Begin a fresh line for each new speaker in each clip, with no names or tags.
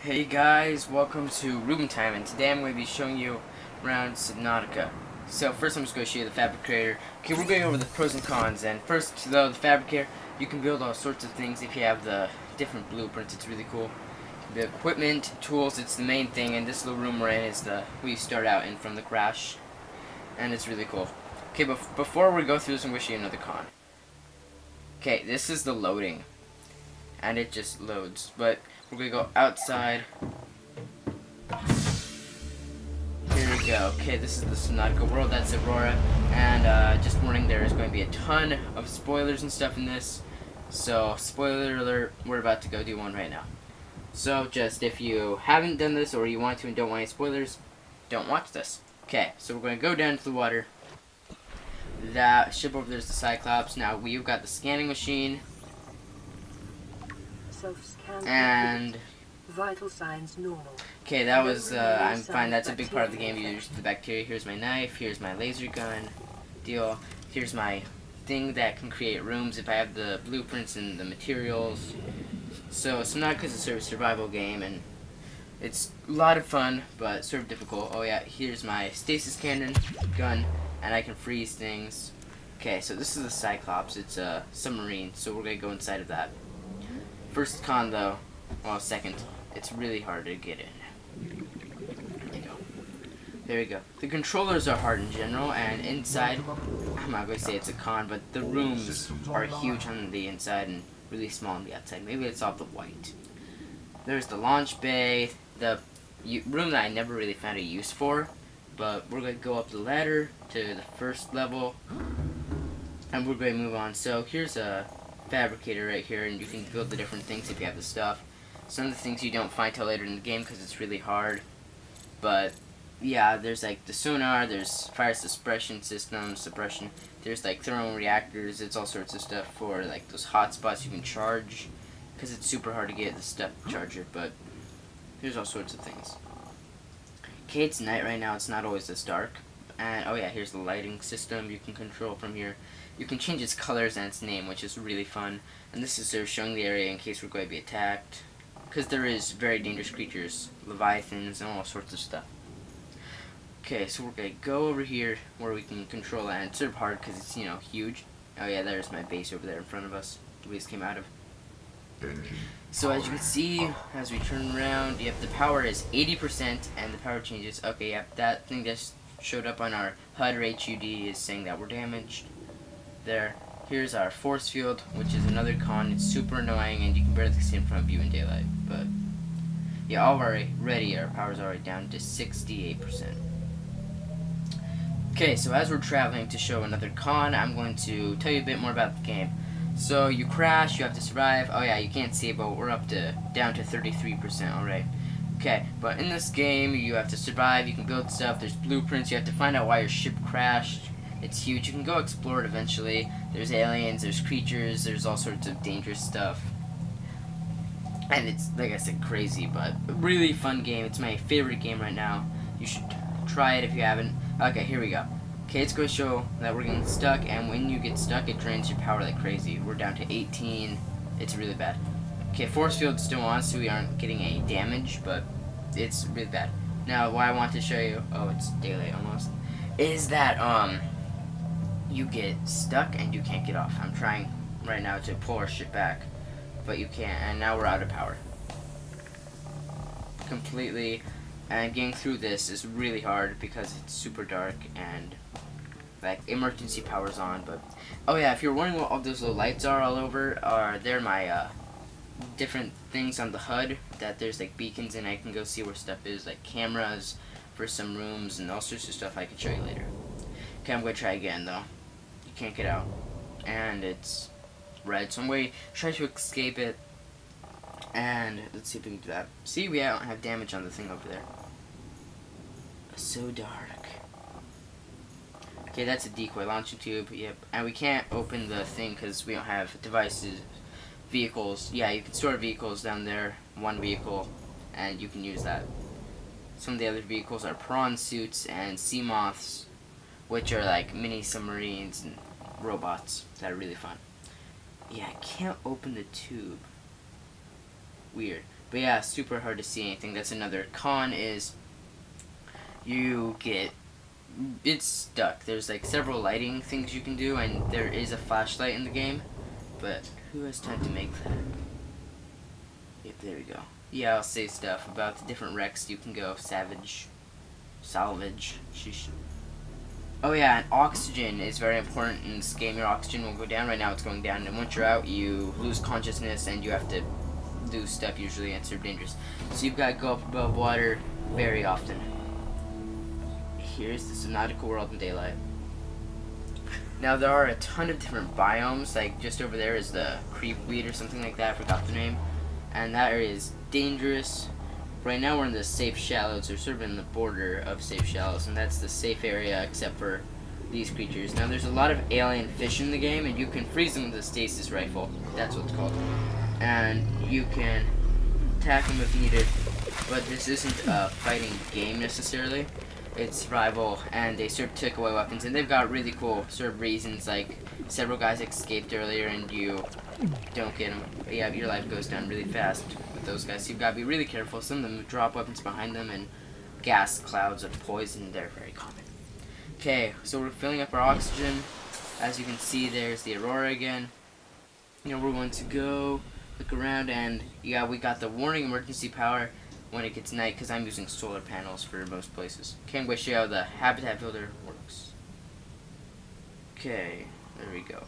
Hey guys, welcome to Rubin Time, and today I'm going to be showing you around Subnautica. So first I'm just going to show you the Fabricator. Okay, we're going over the pros and cons, and first though, the Fabricator, you can build all sorts of things if you have the different blueprints. It's really cool. The equipment, tools, it's the main thing, and this little room we're in is the we start out in from the crash, and it's really cool. Okay, but before we go through this, I'm going to show you another con. Okay, this is the loading, and it just loads, but we're going to go outside. Here we go. Okay, this is the Subnautica world. That's Aurora. And just warning, there is going to be a ton of spoilers and stuff in this. So, spoiler alert, we're about to go do one right now. So, just if you haven't done this or you want to and don't want any spoilers, don't watch this. Okay, so we're going to go down to the water. That ship over there is the Cyclops. Now, we've got the scanning machine. And
vital signs normal.
Okay, that was I'm fine. That's a big part of the game. You use the bacteria. Here's my knife. Here's my laser gun deal. Here's my thing that can create rooms if I have the blueprints and the materials. So Subnautica is a sort of survival game, and it's a lot of fun, but sort of difficult. Oh yeah, here's my stasis cannon gun, and I can freeze things. Okay, so this is the Cyclops. It's a submarine, so we're gonna go inside of that. First con though, well second, it's really hard to get in. There we go. There we go. The controllers are hard in general, and inside, I'm not going to say it's a con, but the rooms are huge on the inside and really small on the outside. Maybe it's all the white. There's the launch bay, the room that I never really found a use for, but we're going to go up the ladder to the first level, and we're going to move on. So here's a Fabricator right here, and you can build the different things if you have the stuff. Some of the things you don't find till later in the game because it's really hard, but yeah, there's like the sonar, there's fire suppression system, there's like thermal reactors, it's all sorts of stuff for like those hot spots you can charge, because it's super hard to get the stuff charger, but there's all sorts of things. Okay, it's night right now, it's not always this dark. And oh yeah, here's the lighting system you can control from here. You can change its colors and its name, which is really fun. And this is sort of showing the area in case we're going to be attacked, because there is very dangerous creatures, leviathans, and all sorts of stuff. Okay, so we're going to go over here where we can control that. And it's sort of hard because it's, you know, huge. Oh yeah, there's my base over there in front of us. We just came out of. So as you can see, as we turn around, yep, the power is 80% and the power changes. Okay, yep, that thing just showed up on our HUD or HUD is saying that we're damaged. There. Here's our force field, which is another con. It's super annoying and you can barely see in front of you in daylight. But yeah, already our power's already down to 68%. Okay, so as we're traveling to show another con, I'm going to tell you a bit more about the game. So you crash, you have to survive. Oh yeah, you can't see it, but we're down to 33%, alright. Okay, but in this game, you have to survive, you can build stuff, there's blueprints, you have to find out why your ship crashed. It's huge, you can go explore it eventually. There's aliens, there's creatures, there's all sorts of dangerous stuff. And it's, like I said, crazy, but a really fun game. It's my favorite game right now. You should try it if you haven't. Okay, here we go. Okay, it's going to show that we're getting stuck, and when you get stuck, it drains your power like crazy. We're down to 18. It's really bad. Okay, force field's still on, so we aren't getting any damage, but it's really bad. Now, what I want to show you, oh, it's daylight almost, is that, you get stuck and you can't get off. I'm trying right now to pull our ship back, but you can't, and now we're out of power. Completely, and getting through this is really hard because it's super dark and like emergency power's on, but oh yeah, if you're wondering what all those little lights are all over, they're my different things on the HUD that there's like beacons and I can go see where stuff is, like cameras for some rooms and all sorts of stuff I can show you later. Okay, I'm going to try again though. You can't get out. And it's red, so I'm going to try to escape it. And let's see if we can do that. See, we don't have damage on the thing over there. So dark. Okay, that's a decoy launching tube. Yep. And we can't open the thing because we don't have devices. Vehicles. Yeah, you can store vehicles down there. One vehicle. And you can use that. Some of the other vehicles are prawn suits and sea moths, which are like mini submarines and robots that are really fun. Yeah, I can't open the tube. Weird. But yeah, super hard to see anything. That's another con is you get it's stuck. There's like several lighting things you can do, and there is a flashlight in the game, but who has time to make that? Yep, there we go. Yeah, I'll say stuff about the different wrecks you can go salvage. Sheesh. Oh yeah, and oxygen is very important in this game. Your oxygen will go down. Right now it's going down, and once you're out, you lose consciousness, and you have to do stuff usually, and it's super dangerous. So you've got to go up above water very often. Here's the Subnautica world in daylight. Now there are a ton of different biomes, like just over there is the creepweed or something like that, I forgot the name. And that area is dangerous. Right now we're in the safe shallows, or sort of in the border of safe shallows, and that's the safe area except for these creatures. Now there's a lot of alien fish in the game, and you can freeze them with a stasis rifle. That's what it's called. And you can attack them if needed, but this isn't a fighting game necessarily. It's survival, and they sort of took away weapons, and they've got really cool sort of reasons, like several guys escaped earlier and you don't get them. But yeah, your life goes down really fast with those guys, so you've got to be really careful. Some of them drop weapons behind them, and gas clouds of poison, they're very common. Okay, so we're filling up our oxygen. As you can see, there's the Aurora again. You know, we're going to go look around, and yeah, we got the warning emergency power when it gets night, because I'm using solar panels for most places. Okay, I'm going to show you how the habitat builder works. Okay, there we go.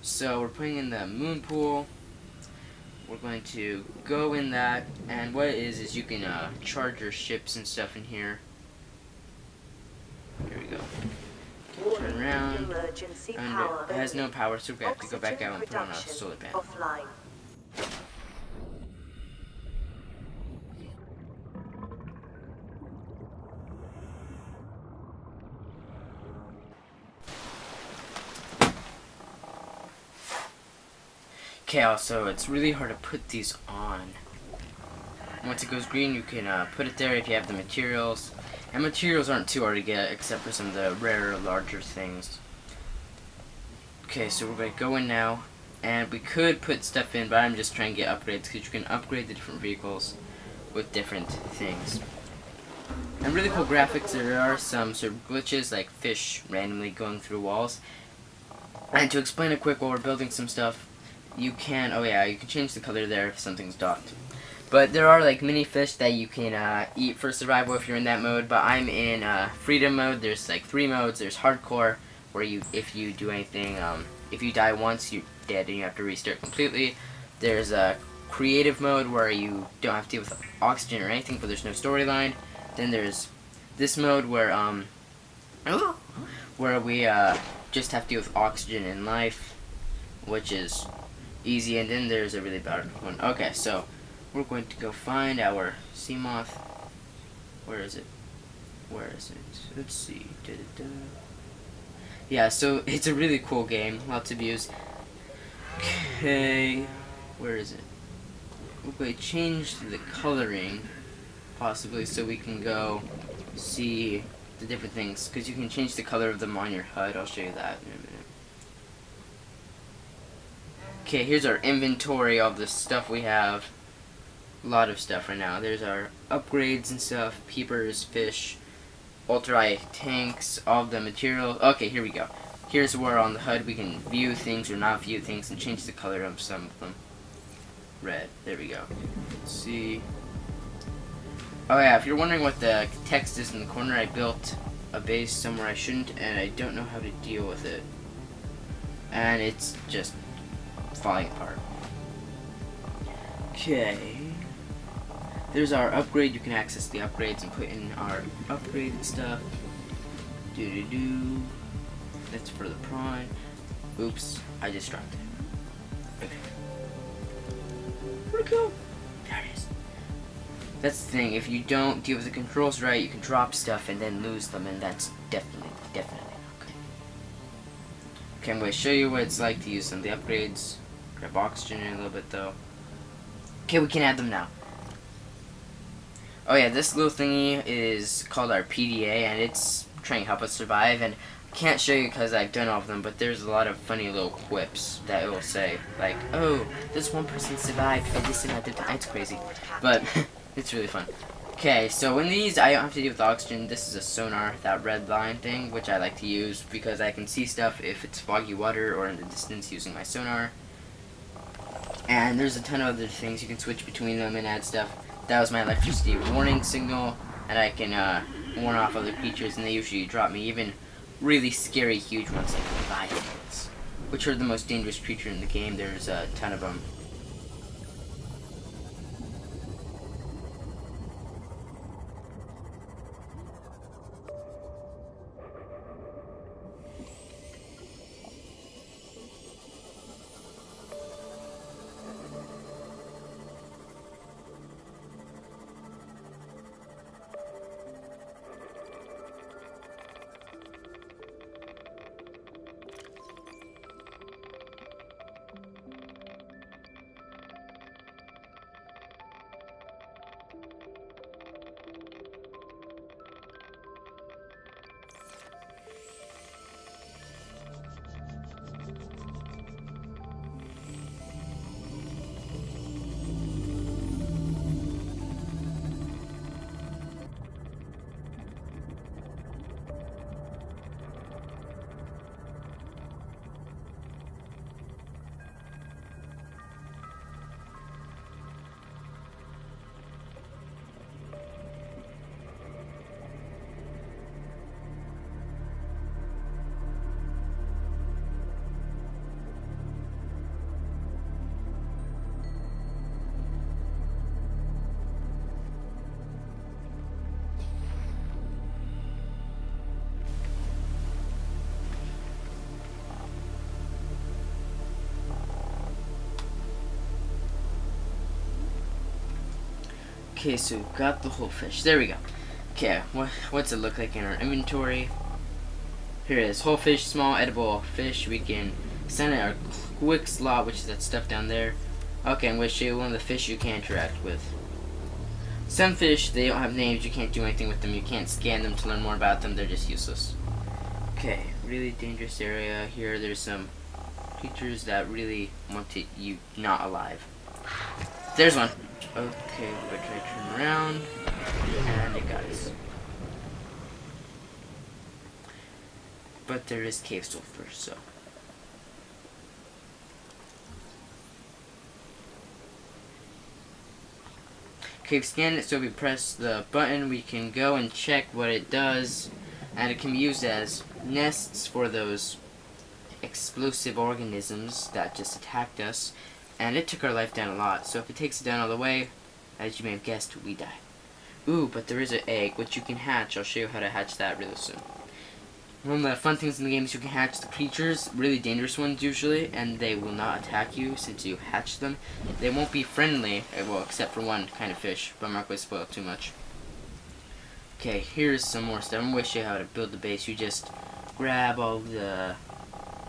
So we're putting in the moon pool. We're going to go in that, and what it is you can charge your ships and stuff in here. Here we go. Turn around, and it has no power, so we have to go back out and put on a solar panel. Okay, also, it's really hard to put these on. Once it goes green, you can put it there if you have the materials. And materials aren't too hard to get, except for some of the rarer, larger things. Okay, so we're going to go in now. And we could put stuff in, but I'm just trying to get upgrades, because you can upgrade the different vehicles with different things. And really cool graphics. There are some sort of glitches, like fish randomly going through walls. And to explain it quick while we're building some stuff, you can, oh yeah, you can change the color there if something's docked. But there are like mini fish that you can eat for survival if you're in that mode, but I'm in freedom mode. There's like 3 modes. There's hardcore, where if you do anything, if you die once, you're dead and you have to restart completely. There's a creative mode where you don't have to deal with oxygen or anything, but there's no storyline. Then there's this mode where we just have to deal with oxygen in life, which is easy. And then there's a really bad one. Okay, so we're going to go find our sea moth. Where is it? Where is it? Let's see. Yeah, so it's a really cool game. Lots of views. Okay, where is it? Okay, change the coloring, possibly, so we can go see the different things, because you can change the color of them on your HUD. I'll show you that in a minute. Okay, here's our inventory of the stuff we have. A lot of stuff right now. There's our upgrades and stuff, peepers, fish, ultra tanks, all of the material. Okay, here we go. Here's where on the HUD we can view things or not view things and change the color of some of them. Red. There we go. Let's see. Oh yeah, if you're wondering what the text is in the corner, I built a base somewhere I shouldn't, and I don't know how to deal with it. And it's just falling apart. Okay. There's our upgrade. You can access the upgrades and put in our upgraded stuff. That's for the prawn. Oops, I just dropped it. Okay. Where'd it go? There it is. That's the thing. If you don't deal with the controls right, you can drop stuff and then lose them, and that's definitely not good. Okay, I'm going to show you what it's like to use some of the upgrades. Grab oxygen in a little bit though. Okay, we can add them now. Oh yeah, this little thingy is called our PDA, and it's trying to help us survive, and I Can't show you because I've done all of them, but there's a lot of funny little quips that it will say, like, oh, this one person survived for this amount of time. It's crazy, but it's really fun. Okay, so in these, I don't have to deal with oxygen. This is a sonar, that red line thing, which I like to use because I can see stuff if it's foggy water or in the distance using my sonar. And there's a ton of other things. You can switch between them and add stuff. That was my electricity warning signal, and I can warn off other creatures, and they usually drop me even really scary huge ones like Leviathans, which are the most dangerous creature in the game. There's a ton of them. Okay, so we've got the whole fish. There we go. Okay, what's it look like in our inventory? Here it is. Whole fish, small edible fish. We can send it our quick slot, which is that stuff down there. Okay, I'm going to show you one of the fish you can interact with. Some fish, they don't have names. You can't do anything with them. You can't scan them to learn more about them. They're just useless. Okay, really dangerous area here. There's some creatures that really want you not alive. There's one. Okay, we're going to try to turn around, and it got us. But there is cave sulfur, so. Okay, scan it, so we press the button, we can go and check what it does, and it can be used as nests for those explosive organisms that just attacked us. And it took our life down a lot, so if it takes it down all the way, as you may have guessed, we die. Ooh, but there is an egg, which you can hatch. I'll show you how to hatch that really soon. One of the fun things in the game is you can hatch the creatures, really dangerous ones usually, and they will not attack you since you hatch them. They won't be friendly, well, except for one kind of fish, but I'm not going to spoil it too much. Okay, here's some more stuff. I'm going to show you how to build the base. You just grab all the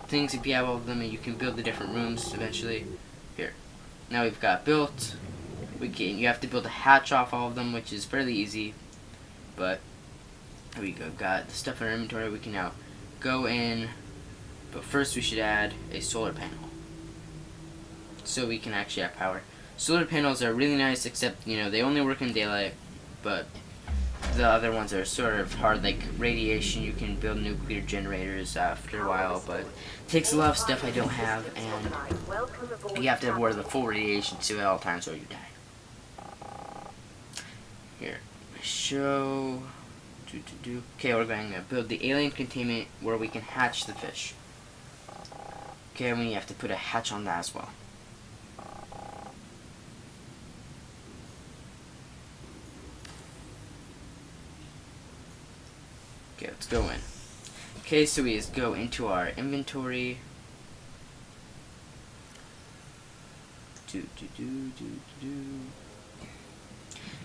things, if you have all of them, and you can build the different rooms eventually. Here. Now we've got built. You have to build a hatch off all of them, which is fairly easy. But here we go. Got the stuff in our inventory. We can now go in. But first we should add a solar panel, so we can actually have power. Solar panels are really nice, except, you know, they only work in daylight. But the other ones are sort of hard, like radiation. You can build nuclear generators after a while, but it takes a lot of stuff I don't have, and you have to wear the full radiation suit at all times or you die. Here, show. Okay, we're going to build the alien containment where we can hatch the fish. Okay, and we have to put a hatch on that as well. Okay, let's go in. Okay, so we just go into our inventory.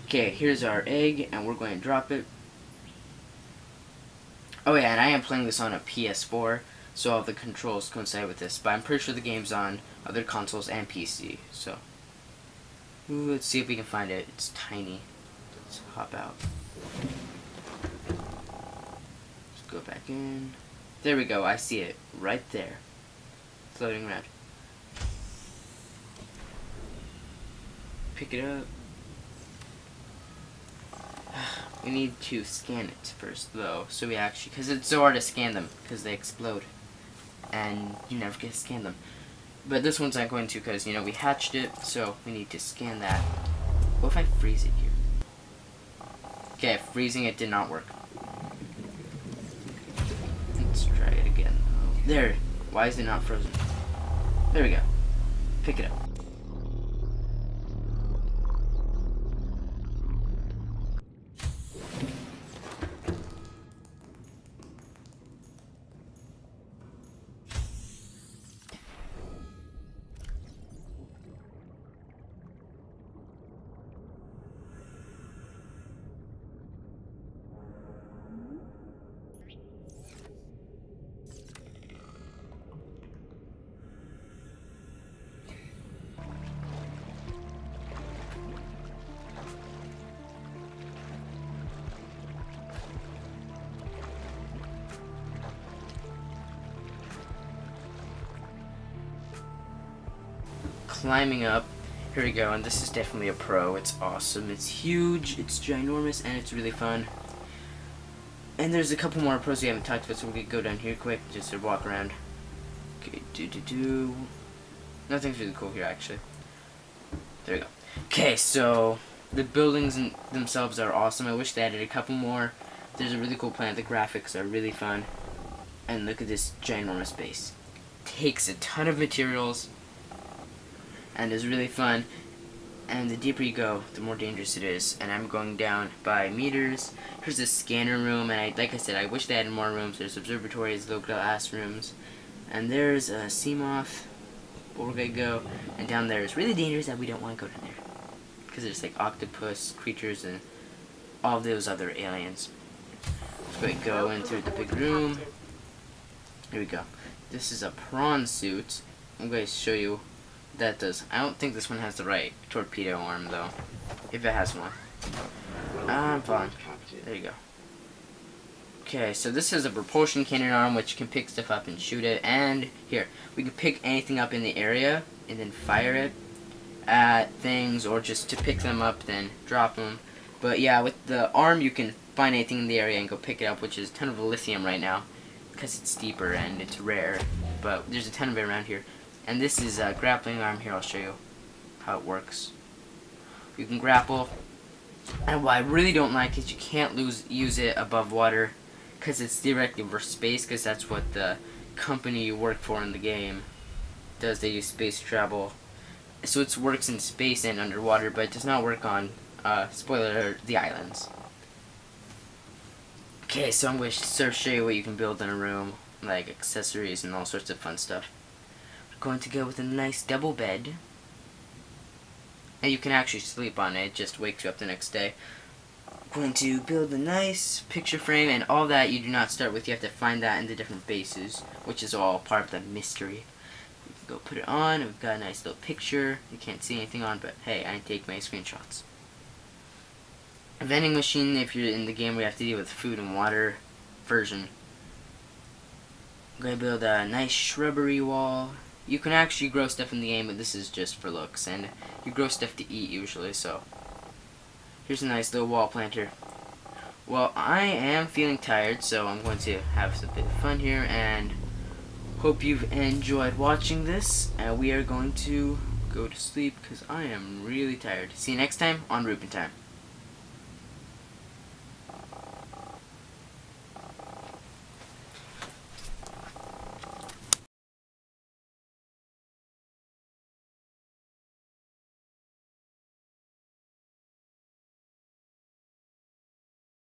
Okay, here's our egg, and we're going to drop it. Oh yeah, and I am playing this on a PS4, so all the controls coincide with this, but I'm pretty sure the game's on other consoles and PC, so. Ooh, let's see if we can find it. It's tiny. Let's hop out. Go back in. There we go, I see it. Right there. Floating around. Pick it up. We need to scan it first, though, so we actually, because it's so hard to scan them, because they explode, and you never get to scan them. But this one's not going to, because, you know, we hatched it, so we need to scan that. What if I freeze it here? Okay, freezing it did not work. Let's try it again. There. Why is it not frozen? There we go. Pick it up. Climbing up. Here we go, and this is definitely a pro. It's awesome. It's huge, it's ginormous, and it's really fun. And there's a couple more pros we haven't talked about, so we're gonna go down here quick, just to walk around. Okay, Nothing's really cool here, actually. There we go. Okay, so the buildings themselves are awesome. I wish they added a couple more. There's a really cool planet. The graphics are really fun. And look at this ginormous base. Takes a ton of materials and is really fun, and the deeper you go, the more dangerous it is. And I'm going down by meters. Here's a scanner room, and like I said, I wish they had more rooms. There's observatories, little glass rooms, and there's a sea moth where we're gonna go. And down there is really dangerous, that we don't want to go down there because there's like octopus creatures and all those other aliens. So we go in through the big room. Here we go. This is a prawn suit. I'm going to show you. That does. I don't think this one has the right torpedo arm, though. If it has one. Fine. There you go. Okay, so this is a propulsion cannon arm, which can pick stuff up and shoot it. And here, we can pick anything up in the area and then fire it at things, or just to pick them up, then drop them. But yeah, with the arm, you can find anything in the area and go pick it up, which is a ton of lithium right now, because it's deeper and it's rare. But there's a ton of it around here. And this is a grappling arm. Here, I'll show you how it works. You can grapple, and what I really don't like is you can't use it above water, because it's directly for space, because that's what the company you work for in the game does. They use space travel, so it works in space and underwater, but it does not work on, spoiler alert, the islands. Okay, so I'm going to show you what you can build in a room, like accessories and all sorts of fun stuff. Going to go with a nice double bed, and you can actually sleep on it. It just wakes you up the next day. Going to build a nice picture frame, and all that you do not start with. You have to find that in the different bases, which is all part of the mystery. You can go put it on. We've got a nice little picture. You can't see anything on, but hey, I take my screenshots. A vending machine. If you're in the game, we have to deal with food and water version. I'm going to build a nice shrubbery wall. You can actually grow stuff in the game, but this is just for looks, and you grow stuff to eat usually, so. Here's a nice little wall planter. Well, I am feeling tired, so I'm going to have some bit of fun here, and hope you've enjoyed watching this, and we are going to go to sleep, because I am really tired. See you next time on Rupin Time.